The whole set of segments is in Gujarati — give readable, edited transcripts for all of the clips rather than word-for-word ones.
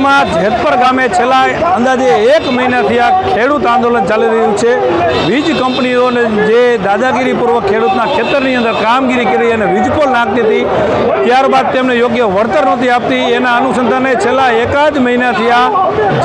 જિલ્લામાં જેતપર ગામે છેલ્લા અંદાજે 1 મહિનાથી આ ખેડૂત આંદોલન ચાલી રહ્યું છે। વીજ કંપનીઓને જે દાદાગીરીપૂર્વક ખેડૂતના ખેતરની અંદર કામગીરી કરી અને વીજપોલ નાખતી હતી, ત્યારબાદ તેમને યોગ્ય વળતર નહોતી આપતી। એના અનુસંધાને છેલ્લા 1 મહિનાથી આ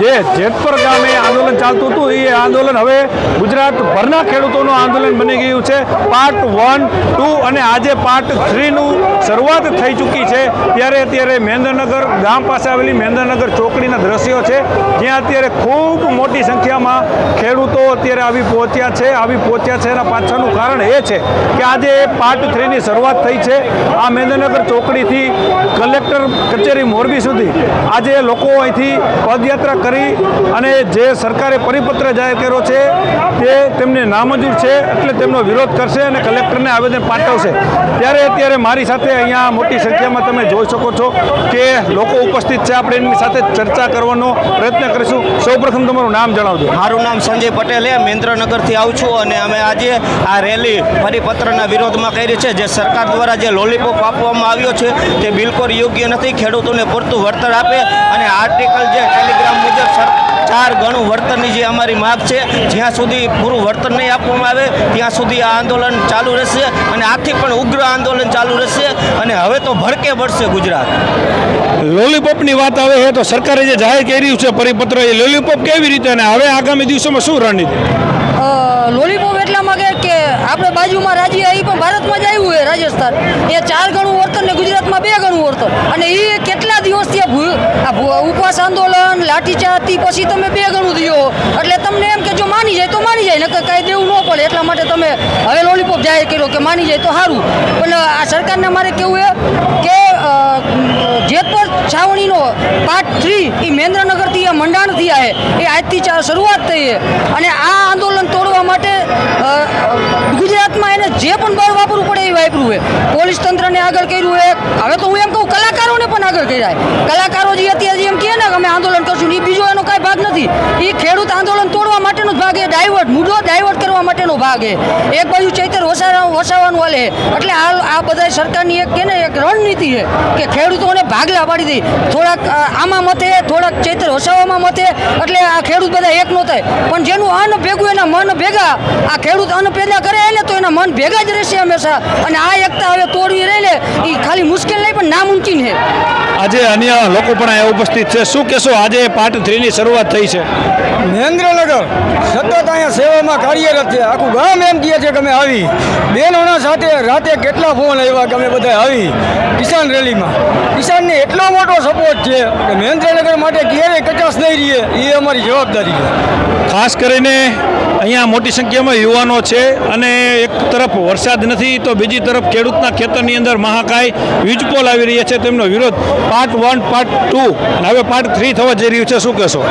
જે જેતપર ગામે આંદોલન ચાલતું હતું, એ આંદોલન હવે ગુજરાતભરના ખેડૂતોનું આંદોલન બની ગયું છે। પાર્ટ 1, 2 અને આજે પાર્ટ 3નું શરૂઆત થઈ ચૂકી છે। ત્યારે અત્યારે મહેન્દ્રનગર ગામ પાસે આવેલી મહેન્દ્રનગર ચોકડીના દ્રશ્યો છે, જ્યાં અત્યારે ખૂબ મોટી સંખ્યામાં ખેડૂતો અત્યારે આવી પહોંચ્યા છે। એના પાછળનું કારણ એ છે કે આજે પાર્ટ 3ની શરૂઆત થઈ છે। આ મહેન્દ્રનગર ચોકડીથી કલેક્ટર કચેરી મોરબી સુધી આજે લોકો અહીંથી પદયાત્રા કરી અને જે સરકારે પરિપત્ર જાહેર કર્યો છે તે તેમને નામંજૂર છે, એટલે તેમનો વિરોધ કરશે અને કલેક્ટરને આવેદન પાઠવશે। ત્યારે અત્યારે મારી સાથે અહીંયા મોટી સંખ્યામાં તમે જોઈ શકો છો કે લોકો ઉપસ્થિત છે। આપણે એમની સાથે ચર્ચા કરવાનો પ્રયત્ન કરીશું। સૌપ્રથમ તમારું નામ જણાવજો। મારું નામ સંજય પટેલ છે, મહેન્દ્રનગરથી આવું છું અને અમે આજે આ રેલી પરિપત્રના વિરોધમાં કરી છે। જે સરકાર દ્વારા જે લોલીપોપ આપવામાં આવ્યો છે તે બિલકુલ યોગ્ય નથી। ખેડૂતોને પૂરતું વળતર આપે અને આર્ટિકલ જે ટેલિગ્રામ મુજબ 4 ગણું વળતરની જે અમારી માગ છે, જ્યાં સુધી પૂરું વળતર નહીં આપવામાં આવે ત્યાં સુધી આ આંદોલન ચાલુ રહેશે અને આથી પણ ઉગ્ર આંદોલન ચાલુ રહેશે અને હવે તો ભડકે પડશે ગુજરાત। લોલીપોપની વાત આવે છે તો સરકારે જે જાહેર કર્યું છે પરિપત્ર, એ લોલીપોપ કેવી રીતે અને હવે આગામી દિવસોમાં શું રણનીતિ? લોલીપોપ એટલામાં કે આપણે બાજુમાં રાજ્ય એ પણ ભારતમાં જ આવ્યું છે રાજસ્થાન, એ 4 ગણું વળતર ને ગુજરાતમાં 2 ગણું વળતર, અને એ કેટલા દિવસથી ઉપવાસ આંદોલન લાઠીચાર્જથી પછી તમે 2 ગણું દો, એટલે તમને એમ કે જો માની જાય તો માની જાય, નકર કાંઈ દેવું ન પડે। એટલા માટે તમે હવે લોલીપોપ જાહેર કર્યો કે માની જાય તો સારું, પણ આ સરકારને મારે કેવું છે કે જેતપર છાવણીનો પાર્ટ 3 એ મહેન્દ્રનગરથી મંડાણ થયા છે, એ આજથી શરૂઆત થઈ છે અને આ આંદોલન તોડવા માટે ગુજરાતમાં એને જે પણ બળ વાપરવું પડે એ વાપરવું છે। પોલીસ તંત્રને આગળ કર્યું છે, હવે તો હું એમ કહું કલાકારોને પણ આગળ કર્યા છે। કલાકારો જે અત્યારે એમ કહે ને કે અમે આંદોલન કરશું, એ બીજો એનો કાંઈ ભાગ નથી। એ ખેડૂત આંદોલન તોડવા માટેનો જ ભાગ છે, મુદ્દો ડાયવર્ટ કરવા માટેનો ભાગ છે। એક બાજુ ચૈતર વસાવવાનું હાલે, એટલે આ બધા સરકારની એક કે ને એક રણનીતિ છે કે ખેડૂતોને ભાગલા પાડી દે, થોડાક આમાં મતે થોડાક ચૈતર વસાવવામાં મતે, એટલે આ ખેડૂત બધા એક ન થાય। પણ જેનું અન્ન ભેગું એના મન ભેગા, આ ખેડૂત અન્ન પેદા કરે ને તો એના મન ભેગા જ રહેશે હંમેશા, અને આ એકતા હવે તોડવી રહી ને એ ખાલી મુશ્કેલ નહીં પણ નામુમકિન છે। આજે અન્ય લોકો પણ અહીંયા ઉપસ્થિત છે, શું કહેશો? આજે પાર્ટ 3ની શરૂઆત થઈ છે। મહેન્દ્રનગર સતત અહીંયા સેવામાં કાર્યરત છે। આખું ગામ એમ કહે છે કે અમે આવી, બહેનોના સાથે રાતે કેટલા ફોન આવ્યા કે અમે બધા આવી કિસાન રેલીમાં। કિસાનને એટલો મોટો સપોર્ટ છે કે મહેન્દ્રનગર માટે ક્યારેય કચાશ નહીં રહીએ, એ અમારી જવાબદારી છે। ખાસ કરીને અહીંયા મોટી સંખ્યામાં યુવાનો છે અને એક તરફ વરસાદ નથી તો બીજી તરફ ખેડૂતના ખેતરની અંદર મહાકાય વીજપોલ આવી રહ્યા છે, તેમનો વિરોધ પાર્ટ 1, પાર્ટ 2 અને હવે પાર્ટ 3 થવા જઈ રહ્યું છે, શું કહેશો?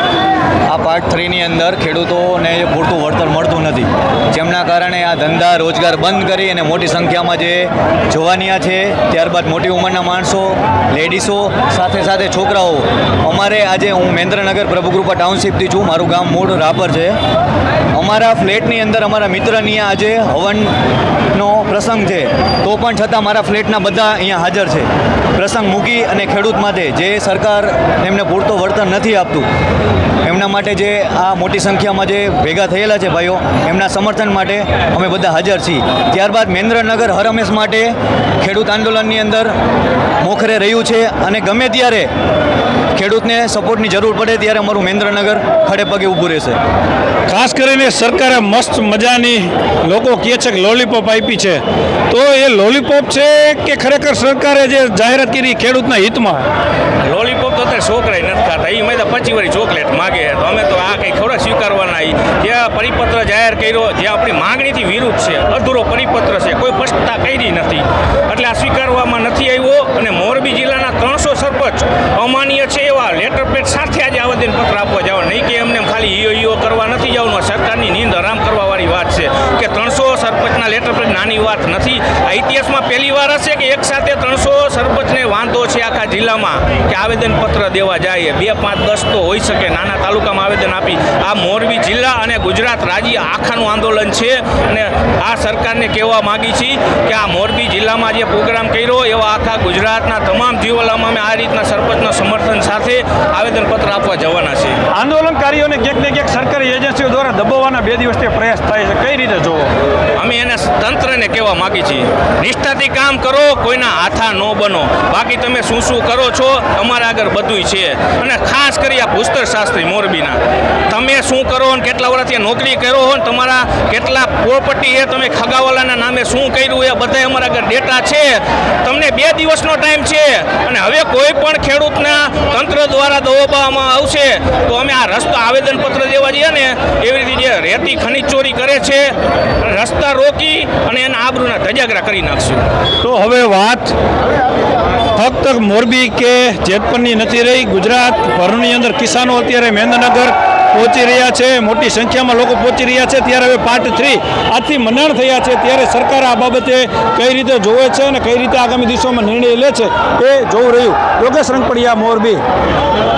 આ પાર્ટ 3ની અંદર ખેડૂતોને પૂરતું વળતર મળતું નથી, જેમના કારણે આ ધંધા રોજગાર બંધ કરી અને મોટી સંખ્યામાં જે જવાનિયા છે, ત્યારબાદ મોટી ઉંમરના માણસો, લેડીસો, સાથે સાથે છોકરાઓ, અમારે આજે હું મહેન્દ્રનગર પ્રભુકૃપા ટાઉનશીપથી છું, મારું ગામ મૂળ રાપર છે। અમારા ફ્લેટની અંદર અમારા મિત્રની આજે હવનનો પ્રસંગ છે, તો પણ છતાં મારા ફ્લેટના બધા અહીંયા હાજર છે પ્રસંગ મૂકી અને ખેડૂત માટે જે સરકાર એમને પૂરતો વળતર નથી આપતું એમના માટે જે આ મોટી સંખ્યામાં જે ભેગા થયેલા છે ભાઈઓ, એમના સમર્થન માટે અમે બધા હાજર છીએ। ત્યારબાદ મહેન્દ્રનગર હર હંમેશ માટે ખેડૂત આંદોલનની અંદર મોખરે રહ્યું છે અને ગમે ત્યારે ખેડૂતને સપોર્ટની જરૂર પડે ત્યારે અમારું મહેન્દ્રનગર ખડે પગે ઊભું રહેશે। ખાસ કરીને સરકારે મસ્ત મજાની લોકો કહે છે કે લોલીપોપ આપી છે, તો એ લોલીપોપ છે કે ખરેખર સરકારે જે જાહેરાત કરી ખેડૂતના હિતમાં? લોલીપોપ તો અત્યારે છોકરાય નથી ખાતા, એ મેં તો 25 વાળી ચોકલેટ માગે, તો અમે તો આ કંઈ ખોરાક સ્વીકારવાના। જે પરિપત્ર જાહેર કર્યો જે આપણી માગણીથી વિરુદ્ધ છે, અધૂરો પરિપત્ર છે, કોઈ સ્પષ્ટતા કરી નથી, એટલે આ સ્વીકારવામાં નથી આવ્યો। અને મોરબી જિલ્લાના 300 સરપંચ અમાન્ય છે એવા લેટર પેડ સાથે આજે આવેદનપત્ર આપવા જવા, નહીં કે એમને ખાલી ઈઓ કરવા નથી જવાનું। સરકારની નીંદ આરામ કરવાવાળી વાત છે કે 300 સરપંચના લેટર પેડ નાની વાત નથી। આ ઇતિહાસમાં પહેલી વાર હશે કે એક સાથે 300 સરપંચને વાંધો છે આખા જિલ્લામાં કે આવેદનપત્ર દેવા જાય 2, 5, 10 તો હોઈ શકે નાના તાલુકામાં આવેદન આપી. આ મોરબી જિલ્લા અને ગુજરાત રાજ્ય આખાનું આંદોલન છે અને આ સરકારને કહેવા માગી છીએ કે આ મોરબી જિલ્લામાં જે પ્રોગ્રામ કર્યો એવા આખા ગુજરાતના તમામ જિલ્લામાં અમે આ રીતના સરપંચના સમર્થન સાથે આવેદનપત્ર આપવા જવાના છે. આંદોલનકારીઓને ક્યાંક ને ક્યાંક સરકારી એજન્સીઓ દ્વારા દબાવવાના 2 દિવસથી પ્રયાસ થાય છે, કઈ રીતે જોવો? અમે એને તંત્રને કહેવા માગી છીએ નિષ્ઠાથી કામ કરો, કોઈના હાથા ન બનો. બાકી તમે શું કરો છો અમારા આગળ બધુંય છે. અને ખાસ કરી આ ભૂસ્તર શાસ્ત્રી મોરબીના તમે શું કરો અને કેટલા વર્ષથી નોકરી કરો હો ને તમારા કેટલા પ્રોપર્ટી એ તમે ખગાવાલાના નામે શું કર્યું એ બધા અમારા આગળ ડેટા છે. તમને 2 દિવસનો ટાઈમ છે અને હવે કોઈ પણ ખેડૂતના તંત્ર દ્વારા દબાવવામાં આવશે તો અમે આ રસ્તા આવેદનપત્ર દેવા જઈએ ને એવી રીતે જે રેતી ખનીજ ચોરી કરે છે રસ્તા રોકી અને એના આબરૂના ધજાગરા કરી નાખશું. તો હવે વાત ફક્ત મોરબી કે જેતપુરની નથી રહી. ગુજરાત ભરની અંદર કિસાનો અત્યારે મહેન્દ્રનગર પહોંચી રહ્યા છે, મોટી સંખ્યામાં લોકો પહોંચી રહ્યા છે. ત્યારે હવે પાર્ટ 3 આજથી મંડાણ થયા છે. ત્યારે સરકાર આ બાબતે કઈ રીતે જોવે છે અને કઈ રીતે આગામી દિવસોમાં નિર્ણય લે છે એ જોવું રહ્યું. યોગેશ રંગપડિયા, મોરબી.